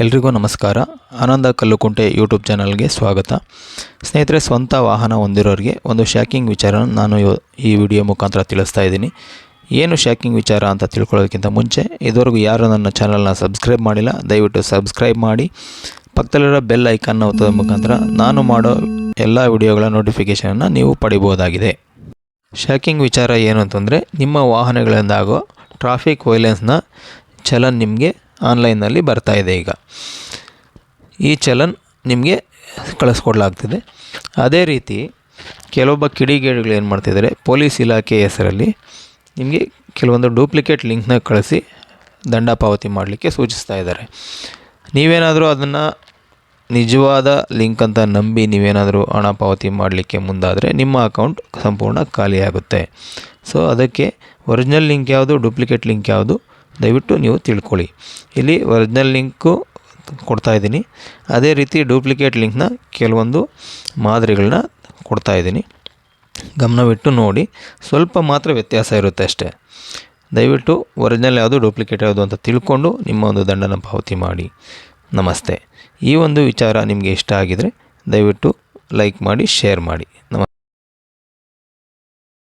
ಎಲ್ರಿಗೂ ನಮಸ್ಕಾರ. ಆನಂದ ಕಲ್ಲುಕುಂಟೆ ಯೂಟ್ಯೂಬ್ ಚಾನಲ್ಗೆ ಸ್ವಾಗತ. ಸ್ನೇಹಿತರೆ, ಸ್ವಂತ ವಾಹನ ಹೊಂದಿರೋರಿಗೆ ಒಂದು ಶಾಕಿಂಗ್ ವಿಚಾರ ನಾನು ಈ ವಿಡಿಯೋ ಮುಖಾಂತರ ತಿಳಿಸ್ತಾ ಇದ್ದೀನಿ. ಏನು ಶಾಕಿಂಗ್ ವಿಚಾರ ಅಂತ ತಿಳ್ಕೊಳ್ಳೋದಕ್ಕಿಂತ ಮುಂಚೆ ಇದುವರೆಗೂ ಯಾರು ನನ್ನ ಚಾನಲ್ನ ಸಬ್ಸ್ಕ್ರೈಬ್ ಮಾಡಿಲ್ಲ, ದಯವಿಟ್ಟು ಸಬ್ಸ್ಕ್ರೈಬ್ ಮಾಡಿ. ಪಕ್ಕದಲ್ಲಿರೋ ಬೆಲ್ ಐಕಾನ್ನ ಒತ್ತೋದ್ರ ಮುಖಾಂತರ ನಾನು ಮಾಡೋ ಎಲ್ಲ ವಿಡಿಯೋಗಳ ನೋಟಿಫಿಕೇಷನನ್ನು ನೀವು ಪಡಿಬೋದಾಗಿದೆ. ಶಾಕಿಂಗ್ ವಿಚಾರ ಏನು ಅಂತಂದರೆ, ನಿಮ್ಮ ವಾಹನಗಳಿಂದಾಗೋ ಟ್ರಾಫಿಕ್ ವೈಲೆನ್ಸ್ನ ಚಲನ್ ನಿಮಗೆ ಆನ್ಲೈನ್ನಲ್ಲಿ ಬರ್ತಾ ಇದೆ. ಈಗ ಈ ಚಲನ್ ನಿಮಗೆ ಕಳಿಸ್ಕೊಡ್ಲಾಗ್ತಿದೆ. ಅದೇ ರೀತಿ ಕೆಲವೊಬ್ಬ ಕಿಡಿಗೇಡಿಗಳು ಏನು ಮಾಡ್ತಿದ್ದಾರೆ, ಪೊಲೀಸ್ ಇಲಾಖೆ ಹೆಸರಲ್ಲಿ ನಿಮಗೆ ಕೆಲವೊಂದು ಡೂಪ್ಲಿಕೇಟ್ ಲಿಂಕ್ನ ಕಳಿಸಿ ದಂಡ ಪಾವತಿ ಮಾಡಲಿಕ್ಕೆ ಸೂಚಿಸ್ತಾ ಇದ್ದಾರೆ. ನೀವೇನಾದರೂ ಅದನ್ನು ನಿಜವಾದ ಲಿಂಕ್ ಅಂತ ನಂಬಿ ನೀವೇನಾದರೂ ಹಣ ಪಾವತಿ ಮಾಡಲಿಕ್ಕೆ ಮುಂದಾದರೆ ನಿಮ್ಮ ಅಕೌಂಟ್ ಸಂಪೂರ್ಣ ಖಾಲಿಯಾಗುತ್ತೆ. ಸೊ ಅದಕ್ಕೆ ಒರಿಜಿನಲ್ ಲಿಂಕ್ ಯಾವುದು, ಡೂಪ್ಲಿಕೇಟ್ ಲಿಂಕ್ ಯಾವುದು, ದಯವಿಟ್ಟು ನೀವು ತಿಳ್ಕೊಳ್ಳಿ. ಇಲ್ಲಿ ಒರಿಜಿನಲ್ ಲಿಂಕು ಕೊಡ್ತಾಯಿದ್ದೀನಿ, ಅದೇ ರೀತಿ ಡೂಪ್ಲಿಕೇಟ್ ಲಿಂಕ್ನ ಕೆಲವೊಂದು ಮಾದರಿಗಳನ್ನ ಕೊಡ್ತಾಯಿದ್ದೀನಿ. ಗಮನವಿಟ್ಟು ನೋಡಿ, ಸ್ವಲ್ಪ ಮಾತ್ರ ವ್ಯತ್ಯಾಸ ಇರುತ್ತೆ ಅಷ್ಟೇ. ದಯವಿಟ್ಟು ಒರಿಜಿನಲ್ ಯಾವುದು, ಡೂಪ್ಲಿಕೇಟ್ ಯಾವುದು ಅಂತ ತಿಳ್ಕೊಂಡು ನಿಮ್ಮ ಒಂದು ದಂಡನ ಪಾವತಿ ಮಾಡಿ. ನಮಸ್ತೆ. ಈ ಒಂದು ವಿಚಾರ ನಿಮಗೆ ಇಷ್ಟ ಆಗಿದರೆ ದಯವಿಟ್ಟು ಲೈಕ್ ಮಾಡಿ, ಶೇರ್ ಮಾಡಿ.